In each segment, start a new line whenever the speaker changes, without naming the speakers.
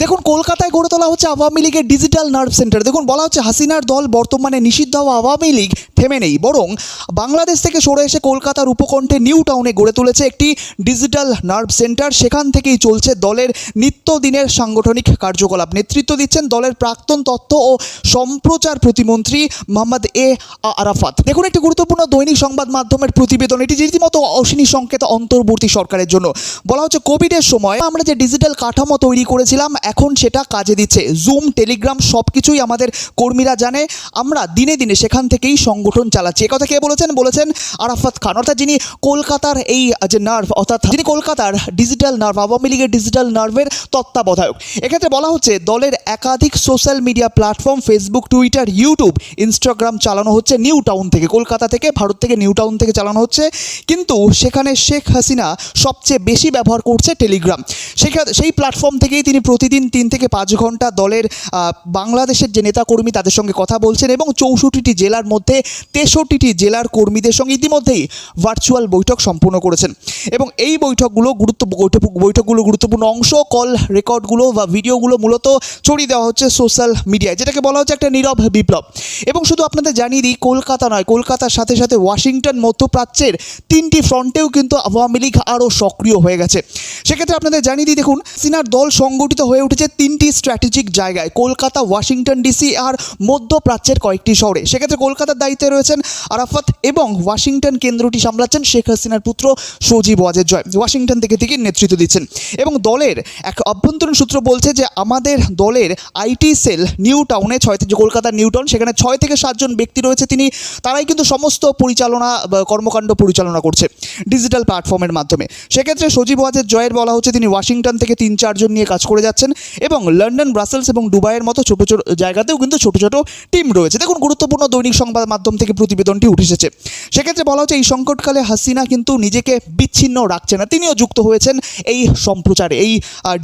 দেখুন, কলকাতায় গড়ে তোলা হচ্ছে আওয়ামী লীগের ডিজিটাল নার্ভ সেন্টার। দেখুন, বলা হচ্ছে হাসিনার দল বর্তমানে নিষিদ্ধ হওয়া আওয়ামী লীগ থেমে নেই, বরং বাংলাদেশ থেকে সরে এসে কলকাতার উপকণ্ঠে নিউ টাউনে গড়ে তুলেছে একটি ডিজিটাল নার্ভ সেন্টার। সেখান থেকেই চলছে দলের নিত্যদিনের সাংগঠনিক কার্যকলাপ। নেতৃত্ব দিচ্ছেন দলের প্রাক্তন তথ্য ও সম্প্রচার প্রতিমন্ত্রী মোহাম্মদ এ আরাফাত। দেখুন, একটি গুরুত্বপূর্ণ দৈনিক সংবাদ মাধ্যমের প্রতিবেদন। এটি রীতিমতো অশনি সংকেত অন্তর্বর্তী সরকারের জন্য। বলা হচ্ছে কোভিডের সময় আমরা যে ডিজিটাল কাঠামো তৈরি করেছিলাম এখন সেটা কাজে দিচ্ছে। জুম, টেলিগ্রাম সবকিছুই আমাদের কর্মীরা জানে। আমরা দিনে দিনে সেখান থেকেই সংগঠন চালাচ্ছি। একথা কে বলেছেন? বলেছেন আরাফাত খান, অর্থাৎ যিনি কলকাতার এই যে নার্ভ, অর্থাৎ যিনি কলকাতার ডিজিটাল নার্ভ, আওয়ামী লীগের ডিজিটাল নার্ভের তত্ত্বাবধায়ক। এক্ষেত্রে বলা হচ্ছে দলের একাধিক social media platform Facebook, Twitter, YouTube, Instagram চালানো হচ্ছে নিউ টাউন থেকে, কলকাতা থেকে, ভারত থেকে নিউ টাউন থেকে চালানো হচ্ছে। কিন্তু সেখানে শেখ হাসিনা সবচেয়ে বেশি ব্যবহার করছে টেলিগ্রাম। সেই প্ল্যাটফর্ম থেকেই তিনি প্রতিদিন 3 থেকে 5 ঘন্টা দলের বাংলাদেশের যে নেতাকর্মী তাদের সঙ্গে কথা বলছেন এবং 64টি জেলার মধ্যে 63টি জেলার কর্মীদের সঙ্গে ইতিমধ্যেই ভার্চুয়াল বৈঠক সম্পন্ন করেছেন। এবং এই বৈঠকগুলো গুরুত্বপূর্ণ অংশ, কল রেকর্ডগুলো বা ভিডিওগুলো মূলত ছড়িয়ে দেওয়া হচ্ছে সোশ্যাল মিডিয়ায়, যেটাকে বলা হচ্ছে একটা নীরব বিপ্লব। এবং শুধু আপনাদের জানিয়ে দিই, কলকাতা নয়, কলকাতার সাথে সাথে ওয়াশিংটন, মধ্যপ্রাচ্যের 3টি ফ্রন্টেও কিন্তু আওয়ামী লীগ আরও সক্রিয় হয়ে গেছে। সেক্ষেত্রে আপনাদের জানিয়ে দিই, দেখুন, হাসিনার দল সংগঠিত হয়ে উঠেছে 3টি স্ট্র্যাটেজিক জায়গায়: কলকাতা, ওয়াশিংটন ডিসি আর মধ্যপ্রাচ্যের কয়েকটি শহরে। সেক্ষেত্রে কলকাতার দায়িত্বে রয়েছেন আরাফাত এবং ওয়াশিংটন কেন্দ্রটি সামলাচ্ছেন শেখ হাসিনার পুত্র সজীব ওয়াজেদ জয়। ওয়াশিংটন থেকে তিনি নেতৃত্ব দিচ্ছেন। এবং দলের এক অভ্যন্তরীণ সূত্র বলছে যে আমাদের দলের আইটি সেল নিউ টাউনে, কলকাতার নিউ টাউন, সেখানে 6 থেকে 7 জন ব্যক্তি রয়েছে। তারাই কিন্তু সমস্ত পরিচালনা কর্মকাণ্ড পরিচালনা করছে ডিজিটাল প্ল্যাটফর্মের মাধ্যমে। সেক্ষেত্রে সজীব ওয়াজেদ জয়ের বলা হচ্ছে তিনি ওয়াশিংটন থেকে 3-4 জন নিয়ে কাজ করে যাচ্ছেন এবং লন্ডন, ব্রাসেলস এবং দুবাইয়ের মতো ছোট ছোট জায়গাতেও কিন্তু ছোট ছোট টিম রয়েছে। দেখুন, গুরুত্বপূর্ণ দৈনিক সংবাদ মাধ্যম থেকে প্রতিবেদনটি উঠে এসেছে। সেক্ষেত্রে বলা হচ্ছে এই সংকটকালে হাসিনা কিন্তু নিজেকে বিচ্ছিন্ন রাখছে না, তিনিও যুক্ত হয়েছেন এই সম্প্রচারে, এই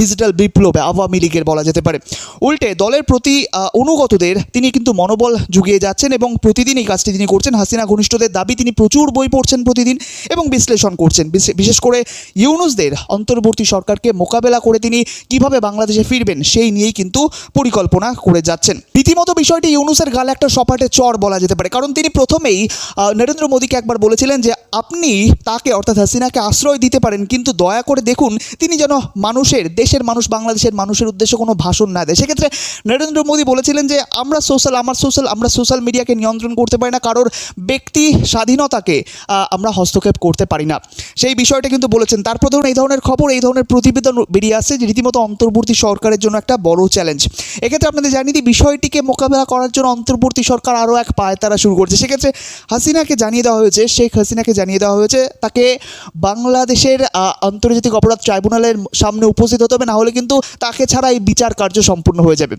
ডিজিটাল বিপ্লবে আওয়ামী লীগের বলা যেতে পারে। উল্টে দলের প্রতি অনুগতদের তিনি কিন্তু মনোবল জুগিয়ে যাচ্ছেন এবং প্রতিদিন এই কাজটি তিনি করছেন। হাসিনা ঘনিষ্ঠদের দাবি তিনি প্রচুর বই পড়ছেন প্রতিদিন এবং বিশ্লেষণ করছেন। বিশেষ করে ইউনূসদের অন্তর্বর্তী সরকারকে মোকাবেলা করে তিনি কিভাবে বাংলাদেশে ফিরবেন সেই নিয়েই কিন্তু পরিকল্পনা করে যাচ্ছেন। রীতিমতো বিষয়টি ইউনূসের গালে একটা সপাটে চর বলা যেতে পারে, কারণ তিনি প্রথমেই নরেন্দ্র মোদীকে একবার বলেছিলেন যে আপনি তাকে, অর্থাৎ হাসিনাকে আশ্রয় দিতে পারেন, কিন্তু দয়া করে দেখুন তিনি যেন দেশের মানুষ, বাংলাদেশের মানুষের উদ্দেশ্যে কোনো ভাষণ না দেয়। সেক্ষেত্রে নরেন্দ্র মোদী বলেছিলেন যে আমরা সোশ্যাল মিডিয়াকে নিয়ন্ত্রণ করতে পারি না, কারোর ব্যক্তি স্বাধীনতাকে আমরা হস্তক্ষেপ করতে পারি না, সেই বিষয়টা কিন্তু বলেছেন। তারপর ধরুন এই ধরনের খবর, এই ধরনের প্রতিবেদন বেরিয়ে আসছে যে রীতিমতো অন্তর্বর্তী সরকারের জন্য একটা বড় চ্যালেঞ্জ। এক্ষেত্রে আপনাদের জানিয়ে দিই, বিষয়টিকে মোকাবেলা করার জন্য অন্তর্বর্তী সরকার আরও এক পায়তারা শুরু করছে। সেক্ষেত্রে শেখ হাসিনাকে জানিয়ে দেওয়া হয়েছে তাকে বাংলাদেশের আন্তর্জাতিক অপরাধ ট্রাইব্যুনালের সামনে উপস্থিত হতে হবে, না হলে কিন্তু তাকে ছাড়া এই বিচার কার্য সম্পূর্ণ হয়ে যাবে।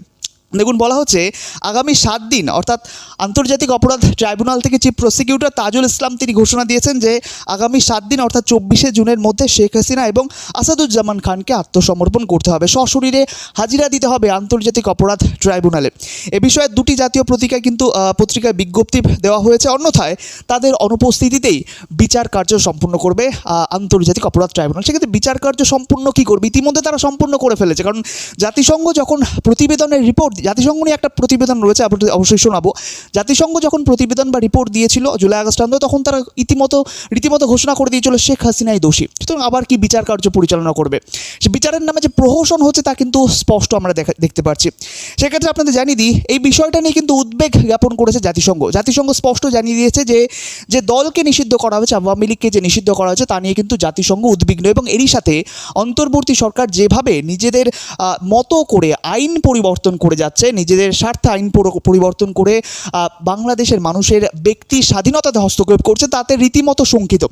দেখুন, বলা হচ্ছে আগামী 7 দিন, অর্থাৎ আন্তর্জাতিক অপরাধ ট্রাইব্যুনাল থেকে চিফ প্রসিকিউটর তাজুল ইসলাম তিনি ঘোষণা দিয়েছেন যে আগামী 7 দিন, অর্থাৎ 24শে জুনের মধ্যে শেখ হাসিনা এবং আসাদুজ্জামান খানকে আত্মসমর্পণ করতে হবে, সশরীরে হাজিরা দিতে হবে আন্তর্জাতিক অপরাধ ট্রাইব্যুনালে। এ বিষয়ে 2টি জাতীয় পত্রিকায় বিজ্ঞপ্তি দেওয়া হয়েছে, অন্যথায় তাদের অনুপস্থিতিতেই বিচার কার্য সম্পূর্ণ করবে আন্তর্জাতিক অপরাধ ট্রাইব্যুনাল। সেক্ষেত্রে বিচার কার্য সম্পূর্ণ কী করবে? ইতিমধ্যে তারা সম্পূর্ণ করে ফেলেছে, কারণ জাতিসংঘ যখন প্রতিবেদনের রিপোর্ট, জাতিসংঘ নিয়ে একটা প্রতিবেদন রয়েছে, অবশ্যই শোনাবো। জাতিসংঘ যখন প্রতিবেদন বা রিপোর্ট দিয়েছিল জুলাই আগস্ট আন্দোলন, তখন তারা রীতিমতো ঘোষণা করে দিয়েছিল শেখ হাসিনাই দোষী। সুতরাং আবার কি বিচার কার্য পরিচালনা করবে? সে বিচারের নামে যে প্রহসন হচ্ছে তা কিন্তু স্পষ্ট আমরা দেখতে পাচ্ছি। সেক্ষেত্রে আপনাদের জানিয়ে দিই, এই বিষয়টা নিয়ে কিন্তু উদ্বেগ জ্ঞাপন করেছে জাতিসংঘ স্পষ্ট জানিয়ে দিয়েছে যে দলকে নিষিদ্ধ করা হয়েছে, আওয়ামী লীগকে যে নিষিদ্ধ করা হয়েছে তা নিয়ে কিন্তু জাতিসংঘ উদ্বিগ্ন। এবং এরই সাথে অন্তর্বর্তী সরকার যেভাবে নিজেদের মতো করে আইন পরিবর্তন করে যাচ্ছে, নিজেদের স্বার্থে আইন পরিবর্তন করে বাংলাদেশের মানুষের ব্যক্তি স্বাধীনতাতে হস্তক্ষেপ করছে, তাতে রীতিমতো শঙ্কিত।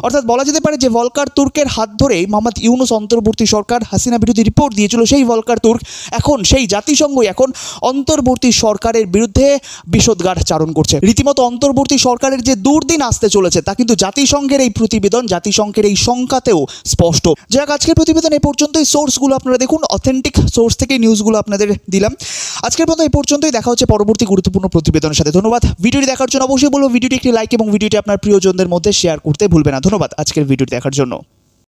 অর্থাৎ বলা যেতে পারে যে ভলকার তুর্কের হাত ধরেই মোহাম্মদ ইউনূস অন্তর্বর্তী সরকার হাসিনা বিরোধী রিপোর্ট দিয়েছিল, সেই ভলকার তুর্ক এখন, সেই জাতিসংঘই এখন অন্তর্বর্তী সরকারের বিরুদ্ধে বিষোদগার চারণ করছে। রীতিমতো অন্তর্বর্তী সরকারের যে দুর্দিন আসতে চলেছে তা কিন্তু জাতিসংঘের এই প্রতিবেদন, জাতিসংঘের এই সংখ্যাতেও স্পষ্ট। যাক, আজকের প্রতিবেদন এই পর্যন্তই। সোর্সগুলো আপনারা দেখুন, অথেন্টিক সোর্স থেকে নিউজগুলো আপনাদের দিলাম। আজকের মতো এই পর্যন্তই, দেখা হচ্ছে পরবর্তী গুরুত্বপূর্ণ প্রতিবেদনের সাথে। ধন্যবাদ। ভিডিওটি দেখার জন্য অবশ্যই বলবো ভিডিওটি একটি লাইক এবং ভিডিওটি আপনার প্রিয়জনদের মধ্যে শেয়ার করতে ভুলবেন না। ধন্যবাদ আজকের ভিডিওটি দেখার জন্য।